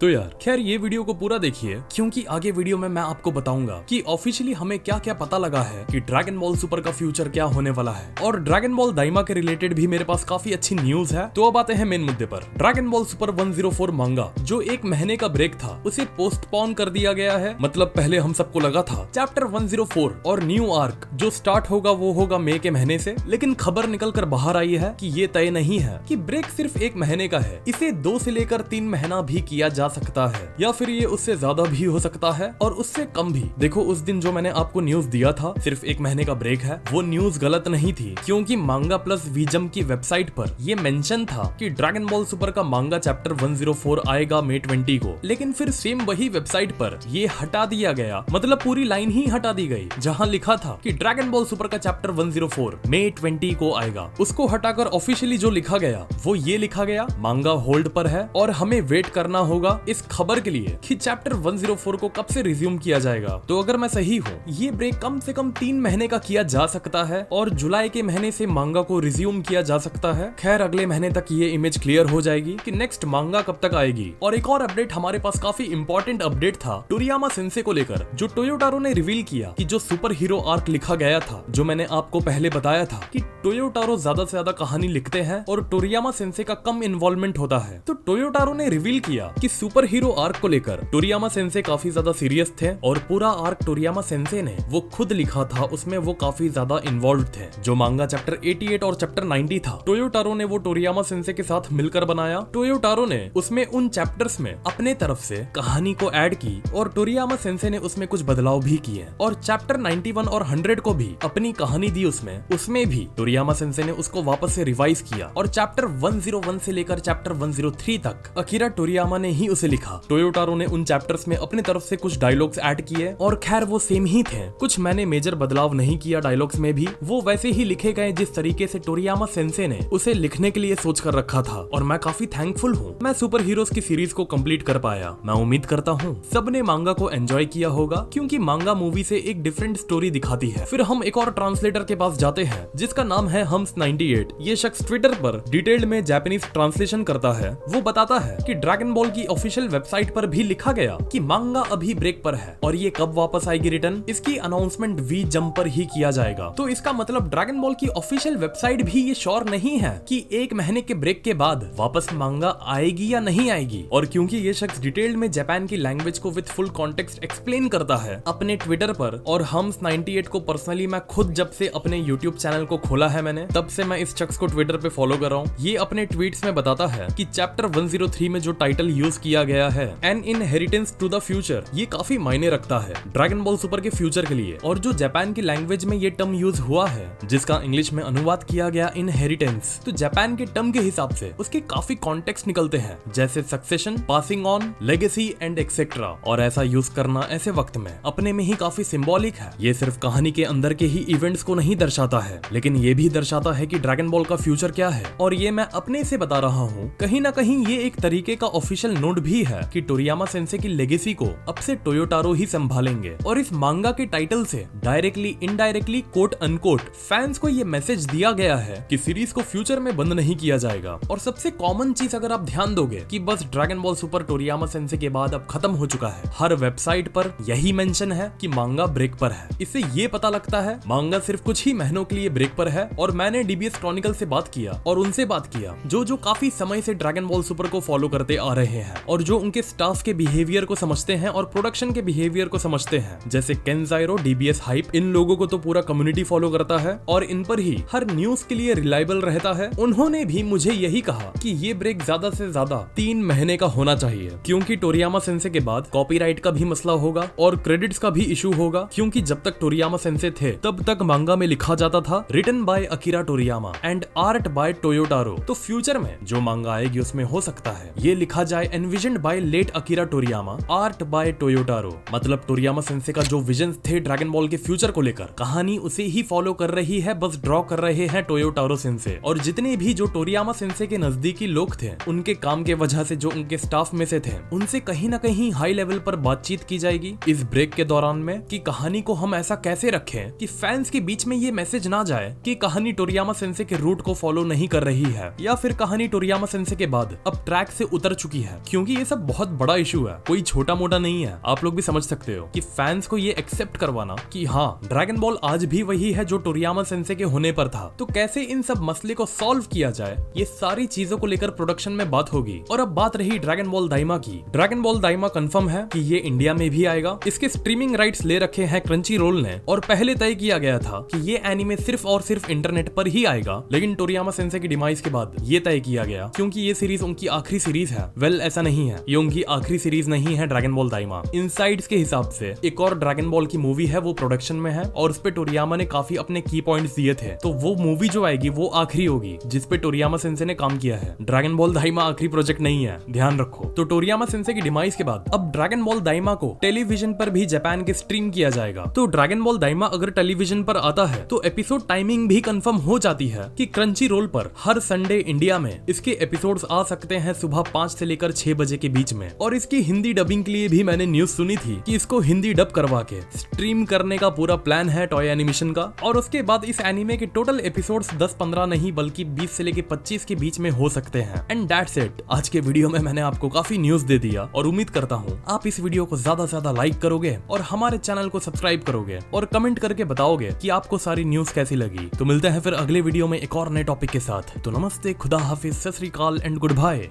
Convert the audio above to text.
तो यार खैर ये वीडियो को पूरा देखिए, क्योंकि आगे वीडियो में मैं आपको बताऊंगा कि ऑफिशियली हमें क्या क्या पता लगा है कि ड्रैगन बॉल सुपर का फ्यूचर क्या होने वाला है। और ड्रैगन बॉल दाइमा के रिलेटेड भी मेरे पास काफी अच्छी न्यूज है। तो अब आते हैं मेन मुद्दे पर। ड्रैगन बॉल सुपर 104 मांगा जो 1 महीने का ब्रेक था उसे पोस्टपोन कर दिया गया है। मतलब पहले हम सबको लगा था चैप्टर 104 और न्यू आर्क जो स्टार्ट होगा वो होगा मई के महीने से, लेकिन खबर निकल कर बाहर आई है कि ये तय नहीं है कि ब्रेक सिर्फ 1 महीने का है। इसे 2 से लेकर 3 महीना भी किया जा सकता है या फिर ये उससे ज्यादा भी हो सकता है और उससे कम भी। देखो उस दिन जो मैंने आपको न्यूज दिया था सिर्फ 1 महीने का ब्रेक है, वो न्यूज गलत नहीं थी, क्योंकि मांगा प्लस वीजम की वेबसाइट पर ये मेंशन था कि ड्रैगन बॉल सुपर का मांगा चैप्टर 104 आएगा मई 20 को। लेकिन फिर सेम वही वेबसाइट पर ये हटा दिया गया, मतलब पूरी लाइन ही हटा दी गई जहां लिखा था कि ड्रैगन बॉल सुपर का चैप्टर 104 मई 20 को आएगा। उसको हटाकर ऑफिशियली जो लिखा गया वो ये लिखा गया मांगा होल्ड पर है और हमें वेट करना होगा इस खबर के लिए कि चैप्टर 104 को कब से रिज्यूम किया जाएगा। तो अगर मैं सही हूँ ये ब्रेक कम से कम 3 महीने का किया जा सकता है और जुलाई के महीने से मांगा को रिज्यूम किया जा सकता है। खैर अगले महीने तक ये इमेज क्लियर हो जाएगी कि नेक्स्ट मांगा कब तक आएगी। और एक और अपडेट हमारे पास काफी इंपॉर्टेंट अपडेट था टोरियामा सेंसे को लेकर, जो टोयोटारो ने रिवील किया कि जो सुपर हीरो आर्क लिखा गया था, जो मैंने आपको पहले बताया था कि टोयोटारो ज्यादा से ज्यादा कहानी लिखते हैं और टोरियामा सेंसे का कम इन्वॉल्वमेंट होता है। तो टोयोटारो ने रिवील किया कि सुपर हीरो आर्क को लेकर टोरियामा सेंसे काफी ज्यादा सीरियस थे और पूरा आर्क टोरियामा सेंसे ने वो खुद लिखा था, उसमें वो काफी ज्यादा इन्वॉल्व थे। जो मांगा चैप्टर 88 और चैप्टर 90 था टोयोटारो ने वो टोरियामा सेंसे के साथ मिलकर बनाया। टोयोटारो ने उसमें उन चैप्टर्स में अपने तरफ से कहानी को ऐड की और टोरियामा सेंसे ने उसमें कुछ बदलाव भी किए और चैप्टर 91 और 100 को भी अपनी कहानी दी उसमें भी टोरियामा सेंसे ने उसको वापस से रिवाइज किया और चैप्टर 101 से लेकर चैप्टर 103 तक अकीरा टोरियामा ने ही उसे लिखा। टोयोटारो ने उन चैप्टर्स में अपनी तरफ से कुछ डायलॉग्स ऐड किए और खैर वो सेम ही थे, कुछ मैंने मेजर बदलाव नहीं किया डायलॉग्स में भी, वो वैसे ही लिखे गए जिस तरीके से टोरियामा सेंसे ने उसे लिखने के लिए सोच कर रखा था। और मैं काफी थैंकफुल हूँ मैं सुपर हीरोज की सीरीज को कंप्लीट कर पाया। मैं उम्मीद करता हूँ सबने मांगा को एंजॉय किया होगा, क्योंकि मांगा मूवी से एक डिफरेंट स्टोरी दिखाती है। फिर हम एक और ट्रांसलेटर के पास जाते हैं जिसका नाम है हम्स 98। ये शख्स ट्विटर पर डिटेल्ड में जापानीज ट्रांसलेशन करता है। वो बताता है कि ड्रैगन बॉल की ऑफिशियल वेबसाइट पर भी लिखा गया कि मांगा अभी ब्रेक पर है और ये कब वापस आएगी रिटर्न, इसकी अनाउंसमेंट वी जंप पर ही किया जाएगा। तो इसका मतलब ड्रैगन बॉल की ऑफिशियल वेबसाइट भी ये श्योर नहीं है कि 1 महीने के ब्रेक के बाद वापस मांगा आएगी या नहीं आएगी। और क्योंकि ये शख्स डिटेल्ड में जापान की लैंग्वेज को विद फुल कॉन्टेक्स्ट एक्सप्लेन करता है अपने ट्विटर पर, और हम्स 98 को पर्सनली मैं खुद जब से अपने यूट्यूब चैनल को खोला है मैंने, तब से मैं इस शख्स को ट्विटर पे फॉलो कर रहा हूँ। ये अपने ट्वीट्स में बताता है कि चैप्टर 103 में जो टाइटल यूज किया गया है an inheritance to the future, ये काफी मायने रखता है ड्रैगन बॉल सुपर के फ्यूचर के लिए। और जो जापान की लैंग्वेज में ये टर्म यूज हुआ है जिसका इंग्लिश में अनुवाद किया गया इनहेरिटेंस, तो जापान के टर्म के हिसाब से उसके काफी कॉन्टेक्स्ट निकलते हैं, जैसे succession, passing on, legacy and etcetera. और ऐसा यूज करना ऐसे वक्त में अपने में ही काफी सिंबॉलिक है। ये सिर्फ कहानी के अंदर के ही इवेंट्स को नहीं दर्शाता है, लेकिन ये भी दर्शाता है कि ड्रैगन बॉल का फ्यूचर क्या है। और ये मैं अपने से बता रहा हूँ, कहीं ना कहीं ये एक तरीके का ऑफिशियल नोट भी है कि टोरियामा सेंसे की लेगेसी को अब से टोयोटारो ही संभालेंगे। और इस मांगा के टाइटल से directly indirectly quote unquote fans को ये मैसेज दिया गया है कि सीरीज को फ्यूचर में बंद नहीं किया जाएगा। और सबसे कॉमन चीज अगर आप ध्यान दोगे कि बस ड्रैगन बॉल सुपर टोरियामा सेंसे के बाद अब खत्म हो चुका है, हर वेबसाइट पर यही मेंशन है कि मांगा ब्रेक पर है। इससे ये पता लगता है मांगा सिर्फ कुछ ही महीनों के लिए ब्रेक पर है। और मैंने डीबीएस क्रॉनिकल से बात किया और उनसे बात किया जो काफी समय से ड्रैगन बॉल सुपर को फॉलो करते आ रहे हैं और जो उनके स्टाफ के बिहेवियर को समझते हैं और प्रोडक्शन के बिहेवियर को समझते हैं, जैसे केंजाइरो, डीबीएस हाइप, इन लोगों को तो पूरा कम्युनिटी फॉलो करता है और इन पर ही हर न्यूज के लिए रिलायबल रहता है। उन्होंने भी मुझे यही कहा कि ये ब्रेक ज्यादा से ज्यादा 3 महीने का होना चाहिए, क्योंकि टोरियामा सेंसे के बाद कॉपीराइट का भी मसला होगा और क्रेडिट्स का भी इशू होगा, क्योंकि जब तक टोरियामा सेंसे थे तब तक मांगा में लिखा जाता था written by Akira Toriyama and art by Toyotaro. तो फ्यूचर में जो मांगा आएगी उसमें हो सकता है ये लिखा जाए envisioned by late Akira Toriyama, art by Toyotaro. मतलब टोरियामा सेंसे का जो विजन थे ड्रैगन बॉल के फ्यूचर को लेकर, कहानी उसे ही फॉलो कर रही है, बस ड्रॉ कर रहे हैं टोयोटारो सेंसे। और जितने भी जो टोरियामा सेंसे के नजदीकी लोग थे, उनके काम के वजह से जो उनके स्टाफ में से थे, उनसे कहीं ना कहीं हाई लेवल पर बातचीत की जाएगी इस ब्रेक के दौरान में कि कहानी को हम ऐसा कैसे रखें कि फैंस के बीच में ये मैसेज ना जाए कि कहानी टोरियामा सेंसे के रूट को फॉलो नहीं कर रही है, या फिर कहानी टोरियामा सेंसे के बाद अब ट्रैक से उतर चुकी है। क्योंकि क्योंकि ये सब बहुत बड़ा इशू है, कोई छोटा मोटा नहीं है। आप लोग भी समझ सकते हो कि फैंस को ये एक्सेप्ट करवाना कि हाँ ड्रैगन बॉल आज भी वही है जो टोरियामा सेंसे के होने पर था, तो कैसे इन सब मसले को सॉल्व किया जाए, ये सारी चीजों को लेकर प्रोडक्शन में बात होगी। और अब बात रही ड्रैगन बॉल दाइमा की। ड्रैगन बॉल दाइमा कंफर्म है कि ये इंडिया में भी आएगा। इसके स्ट्रीमिंग राइट्स ले रखे हैं क्रंची रोल ने, और पहले तय किया गया था कि ये एनीमे सिर्फ और सिर्फ इंटरनेट पर ही आएगा। लेकिन टोरियामा सेंसे की डिमाइस के बाद ये तय किया गया क्योंकि ये सीरीज उनकी आखिरी सीरीज है। वेल ऐसा नहीं है, ये उनकी आखिरी सीरीज नहीं है ड्रैगन बॉल दाइमा। इनसाइड्स के हिसाब से एक और ड्रैगन बॉल की मूवी है, वो प्रोडक्शन में है और उस पे टोरियामा ने काफी अपने की पॉइंट्स दिए थे। तो वो मूवी जो आएगी वो आखिरी होगी जिस पे टोरियामा सेंसे ने काम किया है। ड्रैगन बॉल दाइमा आखिरी प्रोजेक्ट नहीं है, ध्यान रखो। तो टोरियामा सेंसे की डिमाइस के बाद अब ड्रैगन बॉल दाइमा को टेलीविजन पर भी जापान के स्ट्रीम किया जाएगा। तो ड्रैगन बॉल दाइमा अगर टेलीविजन पर आता है तो एपिसोड टाइमिंग भी कंफर्म हो जाती है कि क्रंची रोल पर हर संडे इंडिया में इसके एपिसोड्स आ सकते हैं सुबह 5 से लेकर 6 बजे के बीच में। और इसकी हिंदी डबिंग के लिए भी मैंने न्यूज सुनी थी कि इसको हिंदी डब करवा के स्ट्रीम करने का पूरा प्लान है टॉय एनिमेशन का। और उसके बाद इस एनीमे के टोटल एपिसोड्स 10-15 नहीं बल्कि 20 से लेकर 25 के बीच में हो सकते हैं। And that's it. आज के वीडियो में मैंने आपको काफी न्यूज दे दिया और उम्मीद करता हूँ आप इस वीडियो को ज्यादा से ज्यादा लाइक करोगे और हमारे चैनल को सब्सक्राइब करोगे और कमेंट करके बताओगे कि आपको सारी न्यूज कैसी लगी। तो मिलते हैं फिर अगले वीडियो में एक और नए टॉपिक के साथ। तो नमस्ते, खुदा हाफिज, सत श्री अकाल एंड गुड बाय।